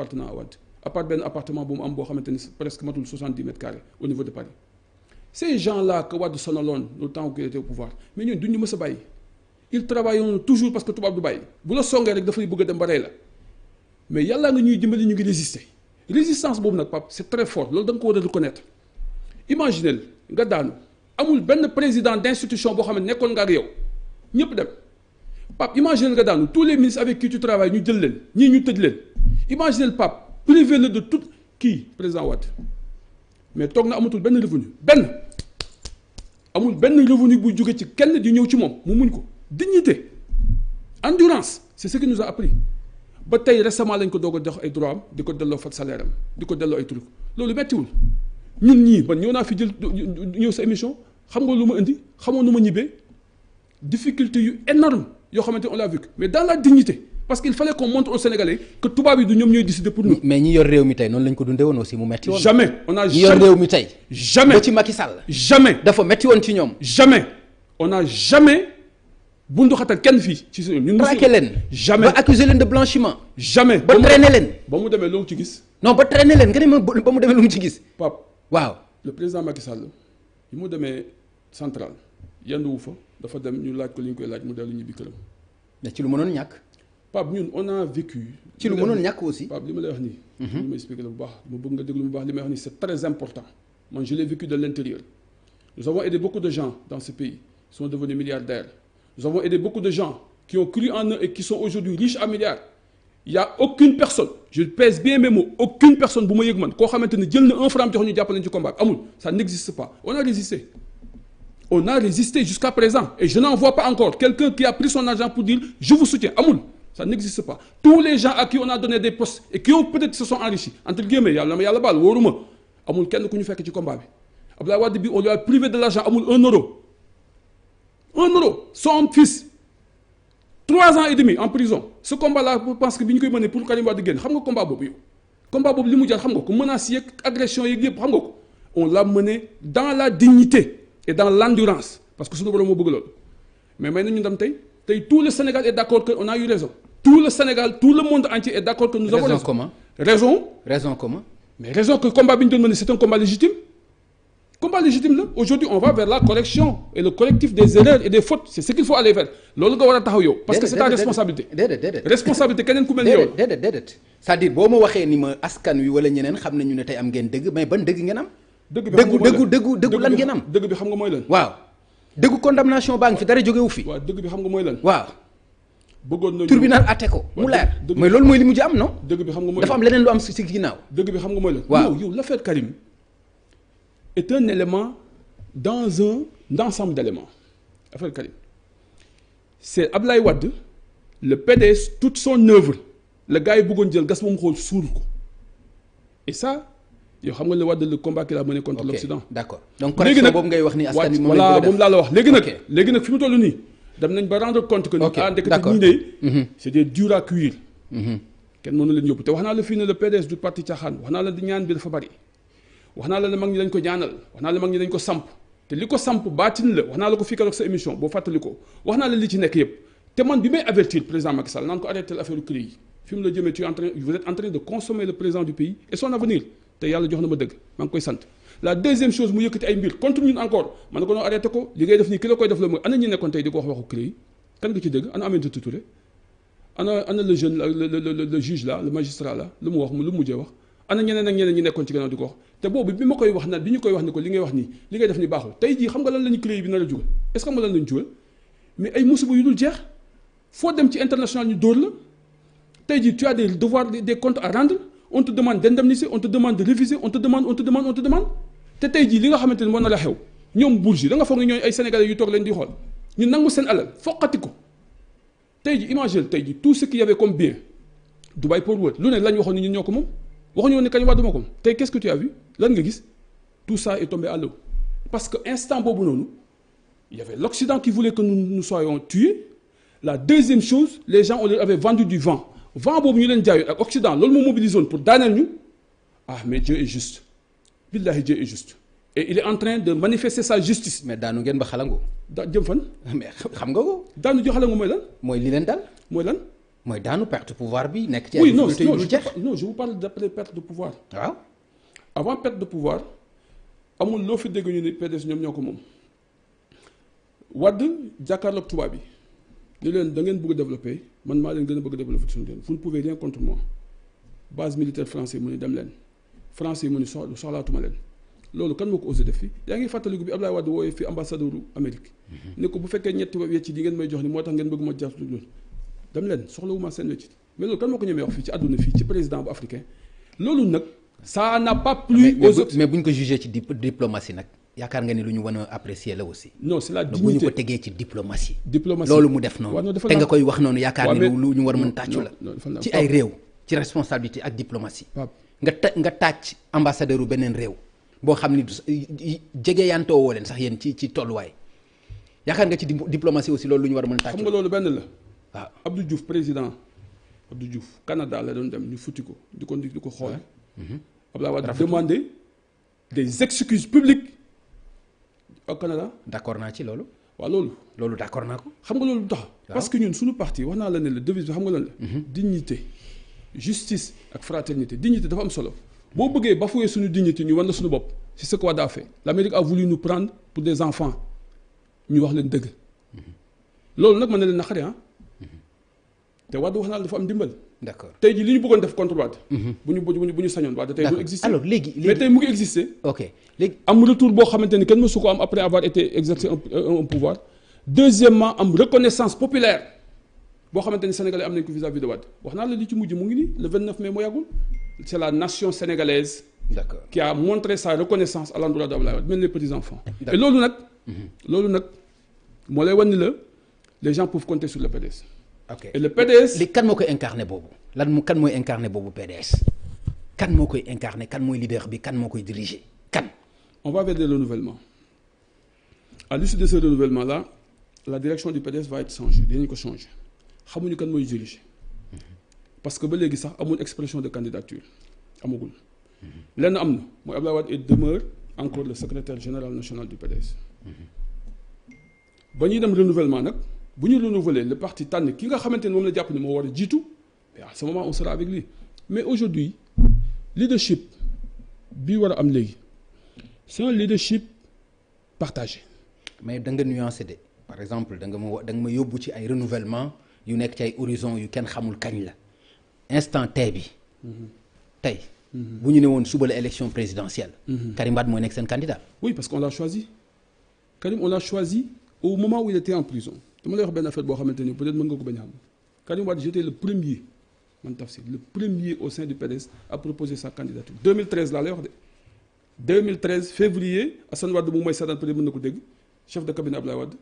appartenant à Wade à part benn appartement bu mu am boo xamante ni presque matul 70 mètres carrés au niveau de Paris ces gens-là que Wade sonaloon le temps qu'il était au pouvoir mais ñun duñ ñu mës a bàyyi ils travaillent toujours parce que tubaab du bàyyi bu la songee rek dafay bëgg a dem ba rey la mais yàlla nga ñuy dimbali ñu ngi résister résistance boobu nag Pape c'est très fort loolu da nga ko war a reconnaître imaginez nga daanu amul benn président d'institution boo xam ne nekkoon nga ak yow ñëpp dem Pape imaginez nga daanu tous les ministres avec qui tu travailles ñu jël leen ñii ñu tëj leen imaginez Pape privé la de tout kii président Wade mais toog na amatul benn revenu amul benn revenu bu jóge ci kenn di ñëw ci moom mu muñ ko dignité endurance c'est ce qui nous a appris ba tey récemment lañ ko doog a jox ay droit am di ko delloo fat salaire am di ko delloo ay truc loolu mettiwul ñun ñii man ñëw naa fi jël ñëw sa émission xam nga lu ma indi xamoon nu ma ñibbee difficulté yu énorme yoo xamante on l'a vécu mais dans la dignité parce qu'il fallait qu'on montre aux Sénégalais que tubaab yi du ñoom ñooy décider pour nous. mais ñi yor réew mi tey noonu lañ ko dundee woon aussi mu metti woon. jamais on a ñi yor réew mi tey. jamais ba ci Macky Sall. jamais dafa metti woon ci ñoom. jamais on a jamais bundu xatal kenn fii ci suñu. ñun traqué leen. jamais ba accuser leen de blanchiment. jamais ba traîner leen. ba mu demee loo ci gis. non ba traîner leen nga ne ma ba mu demee lu mu ci gis. Pape waaw. le président Macky Sall bi mu demee central yenduwu fa dafa dem ñu laaj ko li ñu koy laaj mu dellu ñibbi këram. mais ci lu mënoon ñàkk. Pape ñun on a vécu. ci lu mënoon ñàkk aussi. Pape li ma lay wax nii. li ma expliqué la bu baax ma bëgg nga déglu bu baax li may wax nii c'est très important man je l'ai vécu de l'intérieur. Nous avons aidé beaucoup de gens dans ce pays qui sont devenus milliardaires. Nous avons aidé beaucoup de gens qui ont cru en eux et qui sont aujourd'hui riches à milliards. Il y a aucune personne je pèse bien mes mots aucune personne bu ma yëg man koo xamante ne jël na 1 franc jox ñu jàppale ci combat amul ça n'existe pas on a résisté. On a résisté jusqu'à présent et je n'en vois pas encore quelqu'un qui a pris son argent pour dire je vous soutiens amul. Ça n'existe pas tous les gens à qui on a donné des postes et qui ont peut-être se sont enrichis entre guillemets yàlla ma yàlla baal wóoruma amul kenn ku ñu fekk ci combat bi Abdoulaye Wade bi on lui a privé de l'argent amul 1 euro son fils 3 ans et demi en prison ce combat-là je pense que bi ñu koy mënee pour Karim Wade génn xam nga combat boobu yow combat boobu li mu jar xam nga ko menaces yeeg agression yeeg yëpp xam nga ko on l'a mené dans la dignité et dans l'endurance parce que suñu borom moo bëgg loolu mais may nañu ndam tey tout le Sénégal est d'accord que on a eu raison tout le Sénégal tout le monde entier est d'accord que nous avons raison. Comment raison comment mais raison que combat bi ñu doon mener c'est un combat légitime la aujourd'hui on va vers la correction et le correctif des erreurs et des fautes c'est ce qu'il faut aller vers loolu nga war a taxaw yow parce que c'est ta responsabilité déedéet responsabilité keneen ku mel ni yow déedéet c'est-à-dire boo ma waxee ni ma askan wi wala ñeneen xam nañu ne tey am ngeen dëgg mais ban dëgg ngeen am dëggu lan ngeen am dëgg bi xam nga mooy lan waaw dëggu condamnation baa ngi fi dara jógewu fi waaw dëgg bi xam nga mooy lan waaw bëggoon nañu tribunal atte ko mu leer mais loolu mooy li mujj am non dëgg bi xam nga mooy dafa am leneen lu am si ginnaaw dëgg bi xam nga mooy lan waaw yow l'affaire Karim est un élément dans un ensemble d'éléments affaire Karim c'est Ablaye Wade le PDS toute son œuvre le gars yi bëggoon jël gas moom xool suul ko et ça yow xam nga le Wade le combat qu'il a mené contre l'Occident d'accord donc correction boobu ngay wax ni askan wi moom voilà moom laa la wax léegi nag fi mu toll nii dem nañ ba rendre compte que ndekete ñii de c'est des durs à cuire kenn mënu leen yóbbu te wax naa la fii ne le PDS du parti caaxaan wax naa la di ñaan bi dafa bari wax naa la ne mag ñi dañ ko ñaanal wax naa la mag ñi dañ ko samp te li ko samp baatin la wax naa la ko fii keroog sa émission boo fàttali ko wax naa la li ci nekk yëpp te man bi may avertir président Macky Sall naan ko arrêter l'affaire CREI yi fi mu la jëmee vous êtes en train de consommer le président du pays et son avenir te yàlla jox na ma dëgg maa ngi koy sant la deuxième chose mu yëkkati ay mbir contre ñun encore man na ko noo arrêté ko li ngay def nii ki la koy def la mooy ana ñi nekkoon tey di ko wax waxu CREI kan nga ci dëgg ana Aminata Touré ana le jeune le juge là le magistrat là lu mu wax lu mu mujjee wax ana ñeneen ak ñeneen ñi nekkoon ci gannaaw di ko wax te boobu bi ma koy wax naan bi ñu koy wax ni ko li ngay wax nii li ngay def ni baaxul tey jii xam nga lan la ñu CREI bi nar a jugal est-ce que xam nga lan la ñu jugal mais ay musiba yu dul jeex foo dem ci international ñu dóor la tey jii tu as des devoirs des comptes à rendre on te demande d'indemniser on te demande de réviser on te demande te tey jii li nga xamante ne moo nar a xew ñoom bourge yi da nga foog ne ñooy ay sénégalais yu toog leen di xool ñu nangu seen alal foqati ko tey jii imagine tey jii tout ce qu'il y avait comme bien Dubaï Port World lu ne lañ waxoon ni ñun ñoo ko moom waxuñu woon ne Karim Wade moo ko moom tey qu'est-ce que tu as vu lan nga gis tout ça est tombé à l'eau parce que instant boobu noonu il y avait l'Occident qui voulait que nous soyons tués la deuxième chose les gens on leur avait vendu du vent boobu ñu leen jaayoon ak Occident loolu moo mobilisé woon pour daaneel ñu mais Dieu est juste billahi Dieu est juste et il est en train de manifester sa justice. mais daanu ngeen ba xalangu. jëm fan. mais xam nga ko. daanu jo xalangu mooy lan. mooy li leen dal. mooy lan. mooy daanu perte pouvoir bi nekk ci. oui non je vous parle d'après perte de pouvoir. waaw avant perte de pouvoir amul loo fi dégg ñu ni PDS ñoom ñoo ko moom Wade jàkkaarloog tubaab bi ni leen da ngeen bëgg a développer man maa leen gën a bëgg a développer suñu leen vous ne pouvez rien contre moi base militaire français mu ni dem leen français mu ni soxlaatuma leen loolu kan moo ko osé def fi yaa ngi fàttaliku bi Abdoulaye Wade wooyee fi ambassadeur Amérique ne ko bu fekkee ñetti weccit yi ngeen may jox ni moo tax ngeen bëgg ma jar loolu dem leen soxlawuma seen weccit mais loolu kan moo ko ñemee wax fii ci àdduna fii ci président bu africain loolu nag ça n'a pas plu aux autres mais bu ñu ko jugé ci diplomatie nag yaakaar nga ni lu ñu mën a apprécier la aussi. non c'est la dignité bu ñu ko tegee ci diplomatie. diplomatie loolu mu def noonu. te nga koy wax noonu yaakaar ni lu ñu war mën tàccu la. ci ay réew ci responsabilité ak diplomatie. nga tàcc ambassadeur u beneen réew. boo xam ni jegeyantoo woo leen sax yéen ci tolluwaay yaakaar nga ci diplomatie aussi loolu lu ñu war a mën tàccu. xam nga loolu benn la. waaw Abdou Diouf président Abdou Diouf Canada la doon dem ñu futti ko di ko xool. Abdoulaye Wade demandé des excuses publiques au Canada. d'accord naa ci loolu. waaw loolu d'accord naa ko. xam nga loolu tax. parce que ñun suñu parti wax naa la ne la devise bi xam nga lan la. dignité justice ak fraternité dignité dafa am solo. boo bëggee bafouer suñu dignité ñu wan la suñu bopp c'est ce que Wade a fait l'Amérique a voulu nous prendre pour des enfants ñu wax leen dëgg. loolu nag mën na leen naqari te Wade wax naa la dafa am ndimbal. d'accord tey jii li ñu bëggoon def contre Wade. bu ñu sañoon Wade tey du exister. alors léegi mais tey mu ngi exister. ok léegi am retour boo xamante ni kenn mësu ko am après avoir été exercé un pouvoir. deuxièmement am reconnaissance populaire boo xamante ni sénégalais am nañ ko vis-à-vis de Wade wax naa la li ci mujj mu ngi nii le 29 mai moo yàggul. c'est la nation sénégalaise. d'accord qui a montré sa reconnaissance à l'endroit d'Abdoulaye Wade même les petits enfants. et loolu nag moo lay wan ni la les gens peuvent compter sur le PDS. ok et le PDS. li kan moo koy incarné boobu kan mooy incarné boobu PDS kan moo koy incarné kan mooy leader bi kan moo koy diriger kan. on va vers des renouvellements à l'issue de ce renouvellement là la direction du PDS va être changée dinañ ko changer xamuñu kan mooy diriger parce que ba léegi sax amul expression de candidature amagul lenn am na mooy Abdoulaye Wade et demeure encore le secrétaire général national du PDS ba ñuy dem renouvellement nag. bu ñu renouveler le parti tànn ki nga xamante ne moom la jàpp ne moo war a jiitu mais à ce moment on sera avec lui mais aujourd'hui leadership bi war a am léegi c'est un leadership partagé. mais da nga nuancé de par exemple da nga ma yóbbu ci ay renouvellement yu nekk ci ay horizon yu kenn xamul kañ la instant tey bi tey bu ñu ne woon suba la élection présidentielle Karim Wade mooy nekk seen candidat. oui parce qu'on l'a choisi Karim on l'a choisi au moment où il était en prison. dama lay wax benn affaire boo xamante ni peut-être mën nga ko bañ a xam Karim Wade j'étais le premier man Tafsir le premier au sein du PDS à proposer sa candidature 2013 laa lay wax de 2013 février Assane Wade mu may seetaan peut-être mën na ko dégg chef de cabinet Abdoulaye Wade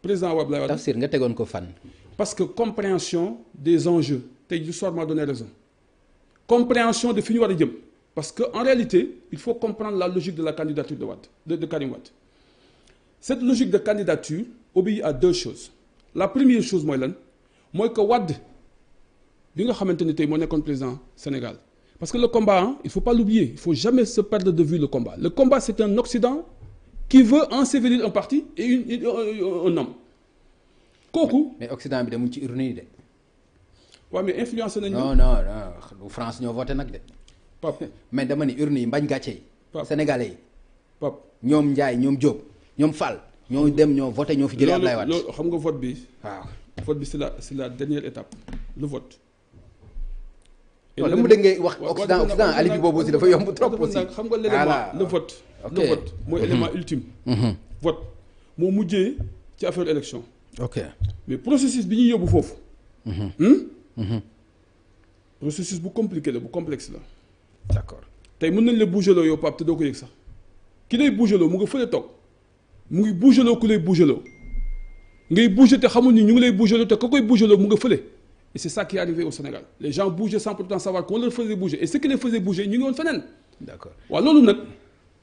président Abdoulaye Wade. Tafsir nga tegoon ko fan. parce que compréhension des enjeux tey l'histoire m'a donné raison compréhension de fi ñu war a jëm parce que en réalité il faut comprendre la logique de la candidature de Wade de Karim Wade cette logique de candidature obéit à deux choses. La première chose mooy lan mooy que Wade bi nga xamante ni tey moo nekkoon président Sénégal parce que le combat il faut pas l'oublier il faut jamais se perdre de vue le combat c'est un Occident qui veut ensevelir un parti et un homme kooku. mais Occident bi de mu ci urne yi de. waaw mais influencé nañu. non France ñoo voté nag de. Pape mais dama ni urne yi mbañ gàcce yi. Sénégalais yi. Pape ñoom Ndiaye ñoom Diop ñoom Fall. ñoo dem ñoo voté ñoo fi jëlee Abdoulaye Wade. loolu xam nga vote bi. waaw vote bi c'est la dernière étape le vote. non dama dégg ngay wax Occident alibi boobu aussi dafa yomb trop aussi. xam nga l'élément le vote. le vote mooy élément ultime. vote moo mujjee ci affaire élection. ok mais processus bi ñuy yóbbu foofu. processus bu compliqué la bu complexe la. d'accord tey mën nañ la bougeloo yow Pape te doo ko yëg sax ki lay bougeloo mu nga fële toog. mu ngi bougeloo ku lay bougeloo ngay bouger te xamul ni ñu ngi lay bougeloo te ka koy bougeloo mu nga fële et c'est ça qui est arrivé au Sénégal les gens bougeaient sans pourtant savoir qu'on leur faisait bouger et ce qui les faisait bouger ñu ngi woon feneen. d'accord waaw loolu nag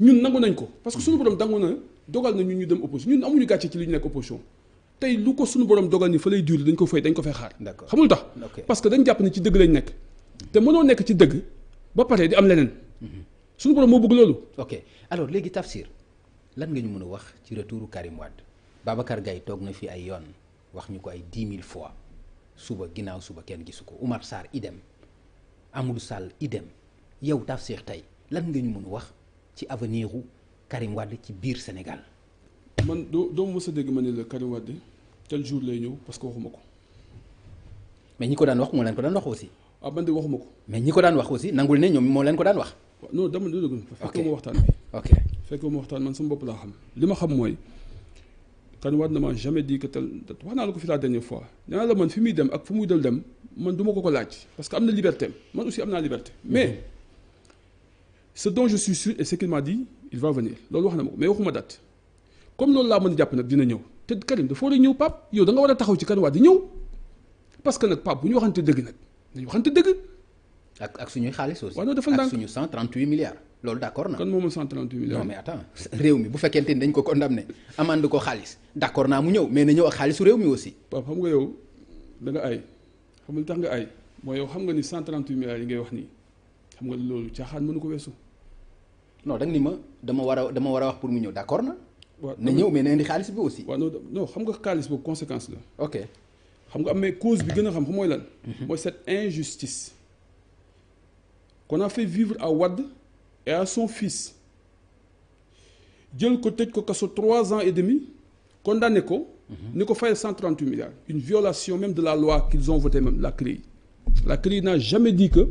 ñun nangu nañ ko parce que suñu borom dangu na dogal na ñun ñu dem opposition ñun amuñu gàcce ci li ñu nekk opposition tey lu ko suñu borom dogal ni fa lay durer dañ ko fay xaar. d'accord xamul tax parce que dañ jàpp ne ci dëgg lañ nekk te mënoo nekk ci dëgg ba pare di am leneen suñu borom moo bëgg loolu. ok alors léegi Tafsir lan nga ñu mën a wax ci retouru Karim Wade Babacar Gaye toog na fi ay yoon wax ñu ko ay 10 000 fois suba ginnaaw suba kenn gisu ko Oumar Sarr idem Amadou Sall idem yow Tafsir tey lan nga ñu mën a wax ci avenir u Karim Wade ci biir Sénégal. man doo mës a dégg ma ne la Karim Wade tel jour lay ñëw parce que waxuma ko. mais ñi ko daan wax moo leen ko daan wax aussi. ah man de waxuma ko. mais ñi ko daan wax aussi nangul ne ñoom moo leen ko daan wax. waaw non dama dégg. fekkee ma waxtaan bi. ok fekkee ma waxtaan man sama bopp laa xam. li ma xam mooy Karim Wade ne m'a jamais dit que tel wax naa la ko fi la dernière fois nee naa la man fi muy dem ak fu muy dem man du ma ko laaj parce que am na liberté man aussi am naa liberté. mais ce dont je suis sûr et ce qu'il m'a dit il va venir loolu wax na ma ko mais waxuma date comme loolu laa mën a jàpp nag dina ñëw te Karim dafa war a ñëw Pape yow da nga war a taxaw ci Karim Wade di ñëw parce que nag Pape bu ñu waxante dëgg nag dañu waxante dëgg. ak suñuy xaalis aussi. waaw non dafa ndànk ak suñu 138 milliards. loolu d'accord na kan moom 138 milliards. non mais attends réew mi bu fekkente ni dañ ko condamné amande ko xaalis d'accord naa mu ñëw mais na ñëw ak xaalisu réew mi aussi. Pape xam nga yow da nga ay xam nga li tax nga ay mooy yow xam nga ni 138 milliards yi ngay wax nii xam nga loolu caaxaan mënu ko weesu. non da nga ni ma dama war a wax pour mu ñëw d'accord na. waaw na ñëw mais na indi xaalis bi aussi. waaw non xam nga xaalis boobu conséquence la. ok xam nga am mais cause bi gën a xam mooy lan. mooy cette injustice qu'on a fait vivre à Wade et à son fils jël ko tëj ko kaso 3 ans et demi condamné ko. ni ko fayal 138 milliards. une violation même de la loi qu'ils ont votée même la CREI. La CREI n'a jamais dit que